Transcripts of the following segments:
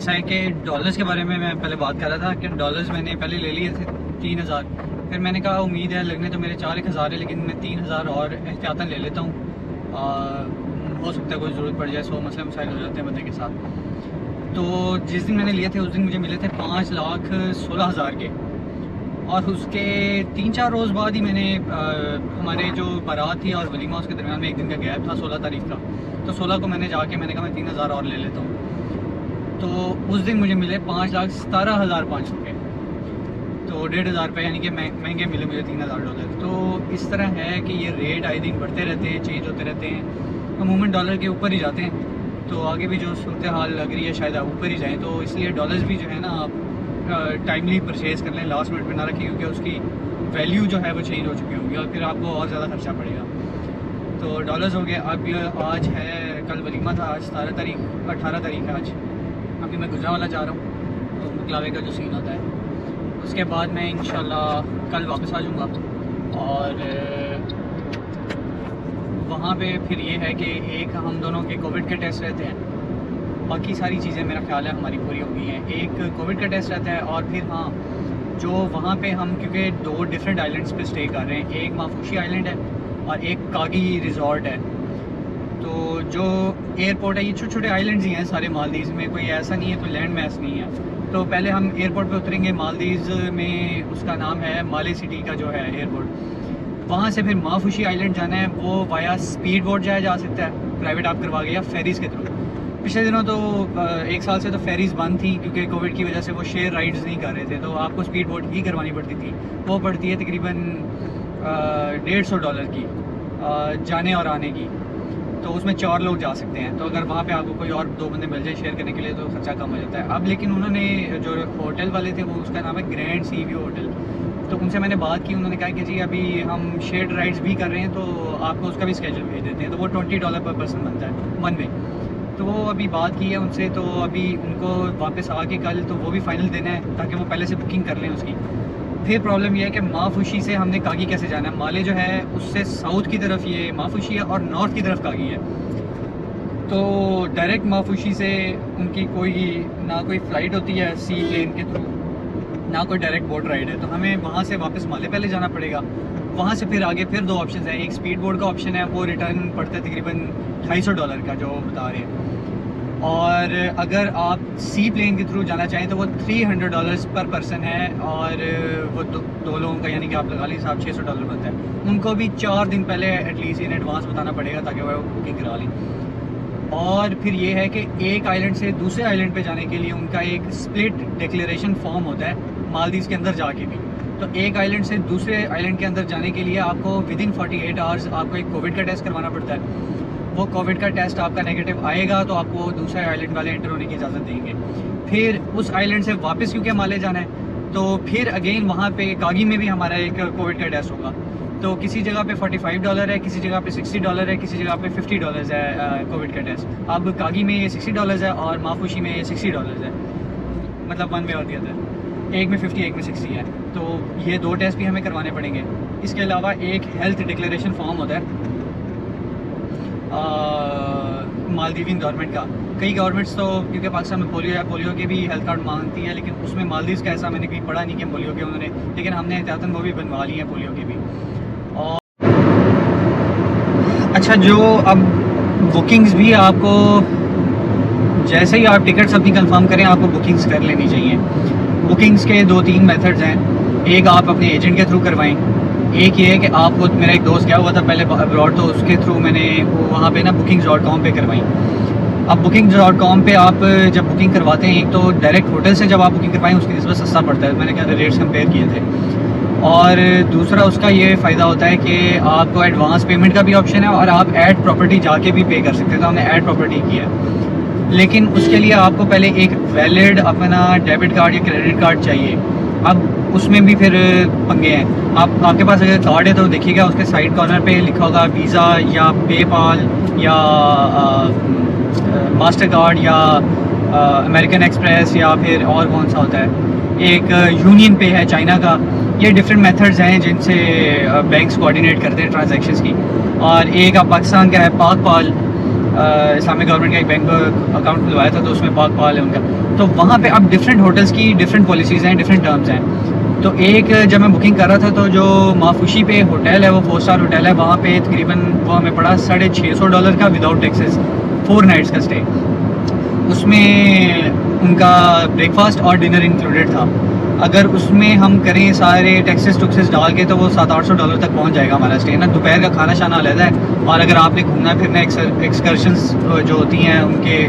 ऐसा है कि डॉलर्स के बारे में मैं पहले बात कर रहा था कि डॉलर्स मैंने पहले ले लिए थे 3000। फिर मैंने कहा उम्मीद है लगने तो मेरे 4,000 है, लेकिन मैं 3000 और एहतियातन ले लेता हूँ। हो सकता है कोई ज़रूरत पड़ जाए, 100 मसले मसाइल हो जाते हैं बंदे के साथ। तो जिस दिन मैंने लिए थे उस दिन मुझे मिले थे 5,16,000 के। और उसके 3-4 रोज़ बाद ही मैंने हमारे जो बारात थी और वलीमा उसके दरमियान में एक दिन का गैप था 16 तारीख का। तो 16 को मैंने जाके मैंने कहा मैं 3,000 और ले लेता हूँ। तो उस दिन मुझे मिले 5,17,500 के। तो 1,500 रुपये यानी कि महंगे मिले मुझे 3,000 डॉलर। तो इस तरह है कि ये रेट आए दिन बढ़ते रहते हैं, चेंज होते रहते हैं। अमूमन डॉलर के ऊपर ही जाते हैं। तो आगे भी जो सूरत हाल लग रही है शायद ऊपर ही जाएँ। तो इसलिए डॉलर्स भी जो है ना आप टाइमली परचेज़ कर लें, लास्ट मिनट में ना रखें, क्योंकि उसकी वैल्यू जो है वो चेंज हो चुकी होगी और फिर आपको और ज़्यादा खर्चा पड़ेगा। तो डॉलर्स हो गए। अब आज है, कल वलीमा था, आज 18 तारीख है आज। अभी मैं गुजरांवाला जा रहा हूँ। तो मुकलावे का जो सीन होता है उसके बाद मैं इंशाल्लाह कल वापस आ जाऊँगा। और वहाँ पे फिर ये है कि एक हम दोनों के कोविड के टेस्ट रहते हैं, बाकी सारी चीज़ें मेरा ख्याल है हमारी पूरी हो गई हैं। एक कोविड का टेस्ट रहता है और फिर हाँ जो वहाँ पे हम, क्योंकि 2 डिफरेंट आइलैंड्स पे स्टे कर रहे हैं, एक माफूशी आइलैंड है और एक कागी रिजॉर्ट है। तो जो एयरपोर्ट है, ये छोटे छोटे आइलैंड्स ही हैं सारे मालदीव्स में, कोई ऐसा नहीं है, कोई लैंड मैस नहीं है। तो पहले हम एयरपोर्ट पे उतरेंगे मालदीव्स में, उसका नाम है माले सिटी का जो है एयरपोर्ट। वहाँ से फिर माफूशी आइलैंड जाना है, वो वाया स्पीड बोट जाया जा सकता है, प्राइवेट आप करवा के, या फेरीज़ के थ्रू। पिछले दिनों तो 1 साल से तो फेरीज़ बंद थी क्योंकि कोविड की वजह से वो शेयर राइड्स नहीं कर रहे थे। तो आपको स्पीड बोट ही करवानी पड़ती थी। वो पड़ती है तकरीबन $150 की जाने और आने की। तो उसमें 4 लोग जा सकते हैं। तो अगर वहाँ पे आपको कोई और 2 बंदे मिल जाए शेयर करने के लिए तो खर्चा कम हो जाता है। अब लेकिन उन्होंने जो होटल वाले थे वो, उसका नाम है ग्रैंड सी व्यू होटल। तो उनसे मैंने बात की, उन्होंने कहा कि जी अभी हम शेयर्ड राइड्स भी कर रहे हैं, तो आपको उसका भी स्केड्यूल भेज देते हैं। तो वो $20 पर पर्सन बनता है वन वे। तो वो अभी बात की है उनसे, तो अभी उनको वापस आके कल तो वो भी फाइनल देना है ताकि वो पहले से बुकिंग कर लें उसकी। फिर प्रॉब्लम ये है कि माफूशी से हमने कागी कैसे जाना है। माले जो है उससे साउथ की तरफ ये माफूशी है और नॉर्थ की तरफ कागी है। तो डायरेक्ट माफूशी से उनकी ना कोई फ़्लाइट होती है सी प्लेन के थ्रू, ना कोई डायरेक्ट बोट राइड है। तो हमें वहाँ से वापस माले पहले जाना पड़ेगा। वहाँ से फिर आगे फिर 2 ऑप्शन हैं। एक स्पीड बोट का ऑप्शन है, वो रिटर्न पड़ता है तकरीबन $250 का जो बता रहे हैं। और अगर आप सी प्लेन के थ्रू जाना चाहें तो वो $300 पर पर्सन है। और वो 2 लोगों का यानी कि आप लगा लीजिए साहब $600 बनता है। उनको भी 4 दिन पहले एटलीस्ट इन एडवांस बताना पड़ेगा ताकि वो बुकिंग करा लें। और फिर ये है कि एक आइलैंड से दूसरे आइलैंड पे जाने के लिए उनका एक स्प्लिट डिक्लेरेशन फॉर्म होता है मालदीव्स के अंदर जाके भी। तो एक आइलैंड से दूसरे आइलैंड के अंदर जाने के लिए आपको विदिन 48 आवर्स आपको एक कोविड का टेस्ट करवाना पड़ता है। वो कोविड का टेस्ट आपका नेगेटिव आएगा तो आपको दूसरे आइलैंड वाले एंटर होने की इजाज़त देंगे। फिर उस आइलैंड से वापस क्योंकि माले जाना है तो फिर अगेन वहाँ पे कागी में भी हमारा एक कोविड का टेस्ट होगा। तो किसी जगह पे $45 है, किसी जगह पे $60 है, किसी जगह पे $50 है कोविड का टेस्ट। अब कागी में ये $60 है और माफूशी में ये $60 है, मतलब वन वे और दी अदर। एक में 50 एक में 60 है। तो ये 2 टेस्ट भी हमें करवाने पड़ेंगे। इसके अलावा एक हेल्थ डिक्लेरेशन फॉर्म होता है मालदीवियन गवर्नमेंट का। कई गवर्नमेंट्स तो क्योंकि पाकिस्तान में पोलियो है, पोलियो के भी हेल्थ कार्ड मांगती है, लेकिन उसमें मालदीव्स का ऐसा मैंने कहीं पढ़ा नहीं कि पोलियो के उन्होंने, लेकिन हमने एहतियातन वो भी बनवा ली है पोलियो के भी। और अच्छा, जो अब बुकिंग्स भी आपको जैसे ही आप टिकट्स अपनी कंफर्म करें आपको बुकिंग्स कर लेनी चाहिए। बुकिंग्स के 2-3 मेथड्स हैं। एक आप अपने एजेंट के थ्रू करवाएं, एक ये है कि आपको, मेरा एक दोस्त गया हुआ था पहले अब्रॉड, तो उसके थ्रू मैंने वहाँ पे ना bookings.com पे करवाई। अब bookings.com पे आप जब बुकिंग करवाते हैं, एक तो डायरेक्ट होटल से जब आप बुकिंग करवाएं उसकी निस्बत सस्ता पड़ता है, मैंने क्या रेट्स कंपेयर किए थे। और दूसरा उसका ये फ़ायदा होता है कि आपको एडवांस पेमेंट का भी ऑप्शन है और आप ऐड प्रॉपर्टी जाके भी पे कर सकते हैं। तो हमने ऐड प्रॉपर्टी किया, लेकिन उसके लिए आपको पहले एक वैलिड अपना डेबिट कार्ड या क्रेडिट कार्ड चाहिए। अब उसमें भी फिर पंगे हैं। आपके पास अगर कार्ड है तो देखिएगा उसके साइड कॉर्नर पे लिखा होगा वीज़ा या पेपाल या मास्टर कार्ड या अमेरिकन एक्सप्रेस या फिर और कौन सा होता है, एक यूनियन पे है चाइना का। ये डिफरेंट मेथड्स हैं जिनसे बैंक्स कोऑर्डिनेट करते हैं ट्रांजैक्शंस की। और एक आप पाकिस्तान का है पाकपाल, इस्लामिक गवर्नमेंट का एक बैंक अकाउंट खुलवाया था, तो उसमें पाक पाल है उनका। तो वहाँ पे अब डिफरेंट होटल्स की डिफरेंट पॉलिसीज़ हैं, डिफरेंट टर्म्स हैं। तो एक जब मैं बुकिंग कर रहा था, तो जो माफूशी पे होटल है वो 4 स्टार होटल है, वहाँ पे तकरीबन वो हमें पड़ा $650 का विदाउट टैक्सेस 4 नाइट्स का स्टे। उसमें उनका ब्रेकफास्ट और डिनर इंक्लूडेड था। अगर उसमें हम करें सारे टैक्सेस टुक्सेस डाल के तो वो $700-800 तक पहुंच जाएगा हमारा स्टे ना। दोपहर का खाना शाना अलग है, और अगर आपने घूमना फिरना एक्सकर्शंस जो होती हैं उनके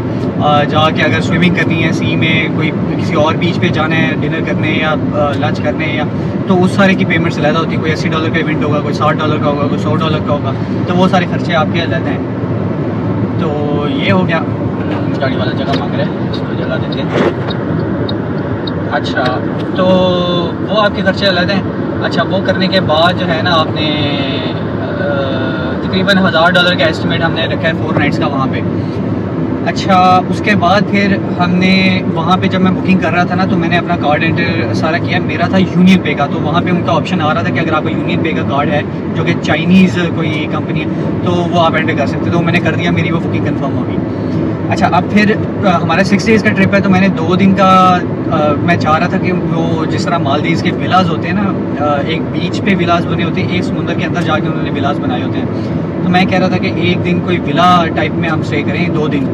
जाके अगर स्विमिंग करनी है सी में, कोई किसी और बीच पे जाना है डिनर करने या लंच करने, या तो उस सारे की पेमेंट्स अलग होती है। कोई $80 का इवेंट होगा, कोई $60 का होगा, कोई $100 का होगा, तो वो सारे खर्चे आपके अलग हैं। तो ये हो गया। गाड़ी वाला जगह मांग रहा है, इसको जगह देते हैं। अच्छा, तो वो आपके खर्चे अलग हैं। अच्छा, वो करने के बाद जो है ना, आपने तकरीबन $1000 का एस्टिमेट हमने रखा है 4 नाइट्स का वहाँ पे। अच्छा, उसके बाद फिर हमने वहाँ पे जब मैं बुकिंग कर रहा था ना, तो मैंने अपना कार्ड एंटर सारा किया। मेरा था यूनियन पे का, तो वहाँ पे उनका ऑप्शन आ रहा था कि अगर आपका यूनियन पे का कार्ड है, जो कि चाइनीज़ कोई कंपनी है, तो वो आप एंटर कर सकते। तो मैंने कर दिया, मेरी वो बुकिंग कंफर्म हो गई। अच्छा, अब फिर हमारा 6 डेज़ का ट्रिप है, तो मैंने 2 दिन का मैं चाह रहा था कि वो जिस तरह मालदीव्स के विलाज होते हैं ना, एक बीच पे विलाज बने होते हैं, एक समुंदर के अंदर जाके उन्होंने विलाज बनाए होते हैं। तो मैं कह रहा था कि एक दिन कोई विला टाइप में हम स्टे करें 2 दिन,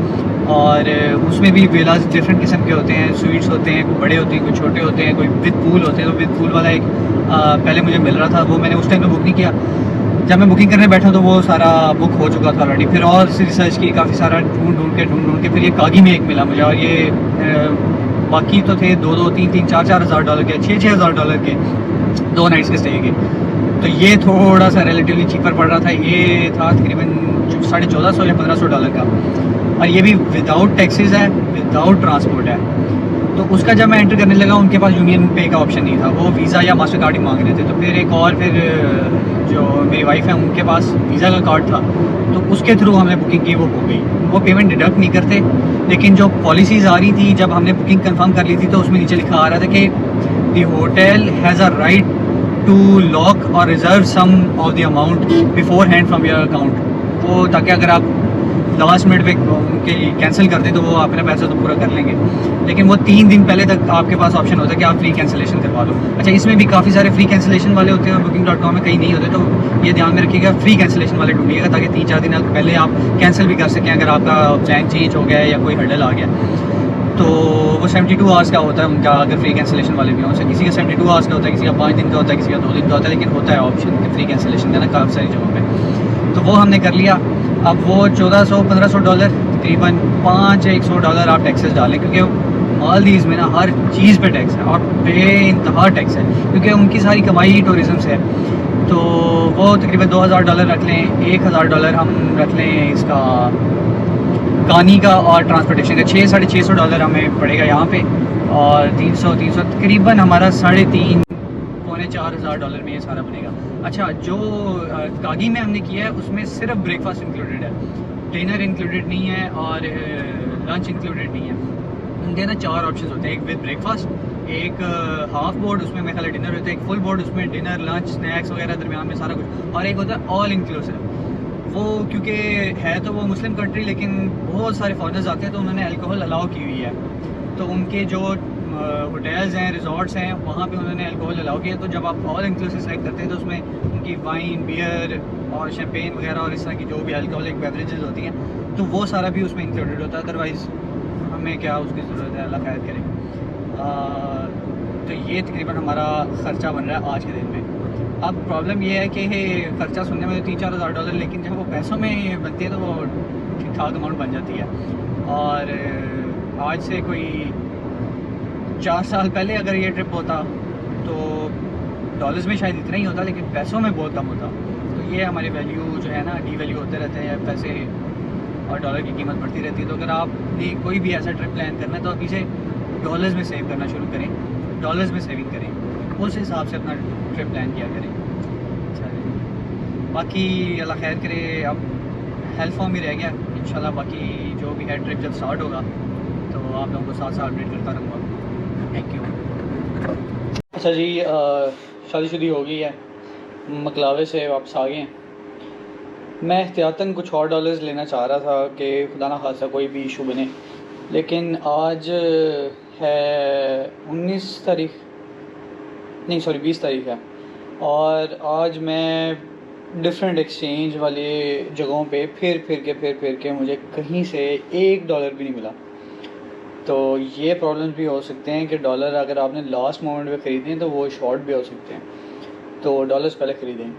और उसमें भी विलाज डिफरेंट किस्म के होते हैं, स्वीट्स होते हैं, कोई बड़े होते हैं, कोई छोटे होते हैं, कोई विद पूल होते हैं। तो विद पूल वाला एक पहले मुझे मिल रहा था, वो मैंने उस टाइम में बुक नहीं किया। जब मैं बुकिंग करने बैठा तो वो सारा बुक हो चुका था ऑलरेडी। फिर और रिसर्च की, काफ़ी सारा ढूंढ ढूंढ के फिर ये कागी में एक मिला मुझे, और ये बाकी तो थे 2-2, 3-3, $4-4 हज़ार के, $6-6 हज़ार के 2 नाइट्स के स्टे के। तो ये थोड़ा सा रिलेटिवली चीपर पड़ रहा था। ये था तकरीबन $1450 या $1500 का, और ये भी विदाउट टैक्सेस है, विदाउट ट्रांसपोर्ट है। तो उसका जब मैं एंटर करने लगा, उनके पास यूनियन पे का ऑप्शन नहीं था, वो वीज़ा या मास्टर कार्ड ही मांग रहे थे। तो फिर एक और फिर जो मेरी वाइफ है उनके पास वीज़ा का कार्ड था, तो उसके थ्रू हमने बुकिंग की, वो हो गई। वो पेमेंट डिडक्ट नहीं करते, लेकिन जो पॉलिसीज़ आ रही थी जब हमने बुकिंग कंफर्म कर ली थी, तो उसमें नीचे लिखा आ रहा था कि the hotel has a right to lock और reserve some of the amount beforehand from your account. वो ताकि अगर आप लास्ट मिनट पे उनके कैंसिल कर दें तो वो अपना पैसा तो पूरा कर लेंगे, लेकिन वो 3 दिन पहले तक आपके पास ऑप्शन होता है कि आप फ्री कैंसिलेशन करवा लो। अच्छा, इसमें भी काफ़ी सारे फ्री कैंसिलेशन वाले होते हैं, booking.com में कहीं नहीं होते, तो ये ध्यान में रखिएगा, फ्री कैंसिलेशन वाले ढूंढिएगा, ताकि 3-4 दिन पहले आप कैंसिल भी कर सकें अगर आपका प्लान चेंज हो गया है या कोई हर्डल आ गया। तो वो 72 आवर्स का होता है उनका, अगर फ्री कैंसिलेशन वाले भी हों। किसी का 72 आवर्स का होता है, किसी का 5 दिन का होता है, किसी का 2 दिन का होता है, लेकिन होता है ऑप्शन कि फ्री कैंसिलेशन का ना काफ़ी सारी जगहों पे। तो वो हमने कर लिया। अब वो $1400-1500 तकरीबन $500-100 आप टैक्सेस डालें, क्योंकि मालदीव्स में ना हर चीज़ पे टैक्स है, और बेइंतहा टैक्स है, क्योंकि उनकी सारी कमाई ही टूरिज़्म से है। तो वो तकरीबन $2000 रख लें, $1000 हम रख लें इसका गानी का और ट्रांसपोर्टेशन का, $600-650 हमें पड़ेगा यहाँ पे, और 300 तकरीबन हमारा $3,500-4,000 में ये सारा बनेगा। अच्छा, जो कागी में हमने किया है उसमें सिर्फ ब्रेकफास्ट इंक्लूडेड है, डिनर इंक्लूडेड नहीं है, और लंच इंक्लूडेड नहीं है। उनके ना 4 ऑप्शन होते हैं, एक विद ब्रेकफास्ट, एक हाफ बोर्ड, उसमें मेरे ख्याल डिनर होता है, एक फुल बोर्ड, उसमें डिनर लंच स्नैक्स वगैरह दरमियान में सारा कुछ, और एक होता है ऑल इंक्लूसिव। वो क्योंकि है तो वो मुस्लिम कंट्री, लेकिन बहुत सारे फॉरेनर्स आते हैं, तो उन्होंने अल्कोहल अलाउ की हुई है। तो उनके जो होटल्स हैं, रिजॉर्ट्स हैं, वहाँ पे उन्होंने अल्कोहल अलाउ किया। तो जब आप ऑल इंक्लूसिव सेलेक्ट करते हैं, तो उसमें उनकी वाइन, बियर और शैम्पेन वगैरह और इस तरह की जो भी अल्कोहलिक बेवरेजेस होती हैं, तो वो सारा भी उसमें इंक्लूडेड होता है। अदरवाइज़ हमें क्या उसकी ज़रूरत है, अल्लाह खैर करे। तो ये तकरीबन हमारा ख़र्चा बन रहा है आज के दिन में। अब प्रॉब्लम ये है कि ख़र्चा सुनने में तो $3-4 हज़ार डॉलर, लेकिन जब वो पैसों में बनती है तो वो ठीक ठाक अमाउंट बन जाती है। और आज से कोई 4 साल पहले अगर ये ट्रिप होता तो डॉलर्स में शायद इतना ही होता, लेकिन पैसों में बहुत कम होता। तो ये हमारे वैल्यू जो है ना, डी वैल्यू होते रहते हैं, पैसे और डॉलर की कीमत बढ़ती रहती है। तो अगर आपने कोई भी ऐसा ट्रिप प्लान करना है तो अभी से डॉलर्स में सेव करना शुरू करें, डॉलर्स में सेविंग करें, उस हिसाब से अपना ट्रिप प्लान किया करें। बाकी अल्लाह खैर करे, अब हेल्थ फॉर्म ही रह गया इंशाल्लाह। बाकी जो भी है ट्रिप जब स्टार्ट होगा तो आप लोगों को साथ अपडेट करता रहूँगा। Thank you. अच्छा जी, शादीशुदी हो गई है, मकलावे से वापस आ गए हैं। मैं एहतियातन कुछ और डॉलर्स लेना चाह रहा था कि खुदा ना खासा कोई भी इशू बने, लेकिन आज है 19 तारीख, नहीं सॉरी 20 तारीख है, और आज मैं डिफरेंट एक्सचेंज वाले जगहों पे फिर के मुझे कहीं से $1 भी नहीं मिला। तो ये प्रॉब्लम्स भी हो सकते हैं कि डॉलर अगर आपने लास्ट मोमेंट पे ख़रीदे हैं तो वो शॉर्ट भी हो सकते हैं, तो डॉलर्स पहले ख़रीदें।